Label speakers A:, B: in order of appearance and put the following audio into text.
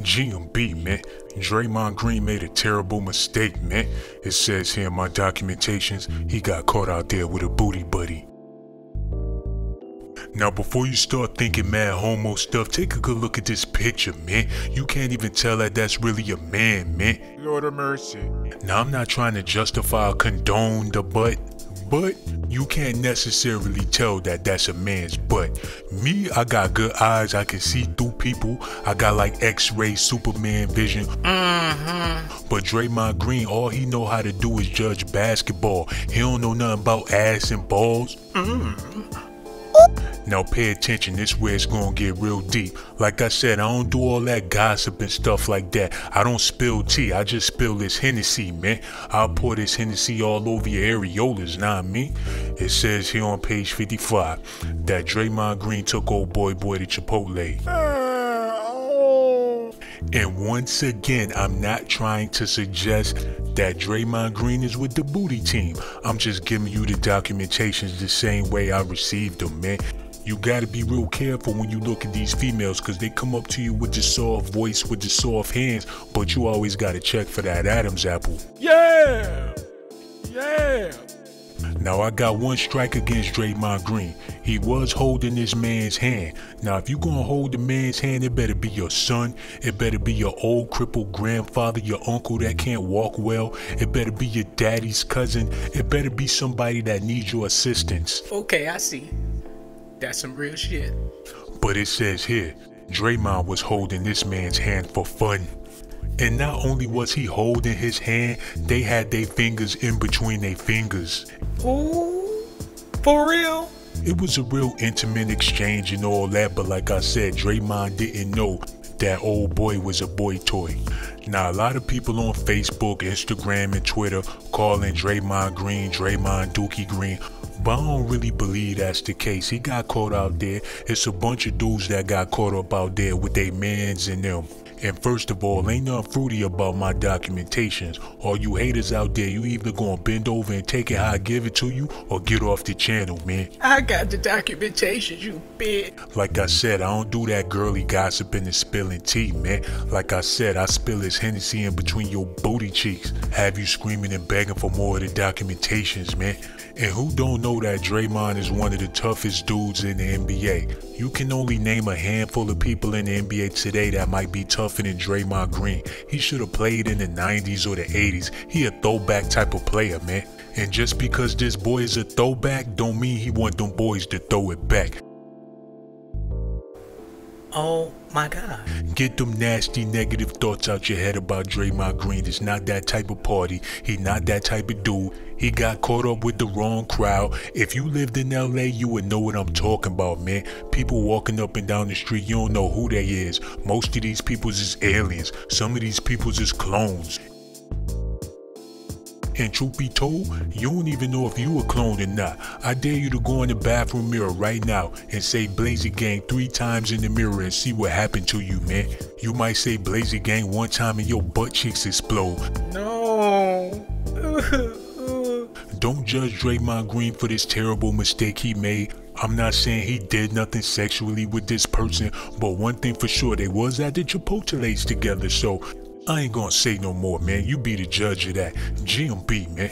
A: GMB, man. Draymond Green made a terrible mistake, man. It says here in my documentations, he got caught out there with a booty buddy. Now before you start thinking mad homo stuff, take a good look at this picture, man. You can't even tell that that's really a man, man.
B: Lord of mercy.
A: Now I'm not trying to justify or condone the butt, but you can't necessarily tell that that's a man's butt. Me, I got good eyes, I can see through people. I got like X-ray Superman vision. But Draymond Green, all he know how to do is judge basketball. He don't know nothing about ass and balls. Now pay attention, this where it's gonna get real deep. Like I said, I don't do all that gossip and stuff like that. I don't spill tea, I just spill this Hennessy, man. I'll pour this Hennessy all over your areolas, nah I mean. It says here on page 55 that Draymond Green took old boy to Chipotle. And once again, I'm not trying to suggest that Draymond Green is with the booty team. I'm just giving you the documentations the same way I received them, man. You gotta be real careful when you look at these females, cause they come up to you with the soft voice, with the soft hands, but you always gotta check for that Adam's apple.
B: Yeah! Yeah!
A: Now I got one strike against Draymond Green. He was holding this man's hand. Now if you gonna hold the man's hand, it better be your son. It better be your old crippled grandfather, your uncle that can't walk well. It better be your daddy's cousin. It better be somebody that needs your assistance.
C: Okay, I see. That's some real shit.
A: But it says here, Draymond was holding this man's hand for fun. And not only was he holding his hand, they had their fingers in between their fingers.
C: Ooh, for real?
A: It was a real intimate exchange and all that, but like I said, Draymond didn't know that old boy was a boy toy. Now a lot of people on Facebook, Instagram, and Twitter calling Draymond Green, Draymond Dookie Green, but I don't really believe that's the case. He got caught out there. It's a bunch of dudes that got caught up out there with their mans and them. And first of all, ain't nothing fruity about my documentations. All you haters out there, you either gonna bend over and take it how I give it to you, or get off the channel, man.
C: I got the documentations, you bitch.
A: Like I said, I don't do that girly gossiping and spilling tea, man. Like I said, I spill this Hennessy in between your booty cheeks. Have you screaming and begging for more of the documentations, man. And who don't know that Draymond is one of the toughest dudes in the NBA? You can only name a handful of people in the NBA today that might be tougher than Draymond Green. He should have played in the 90s or the 80s. He a throwback type of player, man. And just because this boy is a throwback don't mean he want them boys to throw it back.
C: Oh my God.
A: Get them nasty negative thoughts out your head about Draymond Green. It's not that type of party. He not that type of dude. He got caught up with the wrong crowd. If you lived in LA, you would know what I'm talking about, man. People walking up and down the street, you don't know who they is. Most of these peoples is aliens. Some of these peoples is clones. And truth be told, you don't even know if you a clone or not. I dare you to go in the bathroom mirror right now and say Blazy Gang 3 times in the mirror and see what happened to you, man. You might say Blazy Gang 1 time and your butt cheeks explode.
C: No.
A: Don't judge Draymond Green for this terrible mistake he made. I'm not saying he did nothing sexually with this person, but one thing for sure, they was at the Chipotles together, so I ain't gonna say no more, man. You be the judge of that. GMB, man.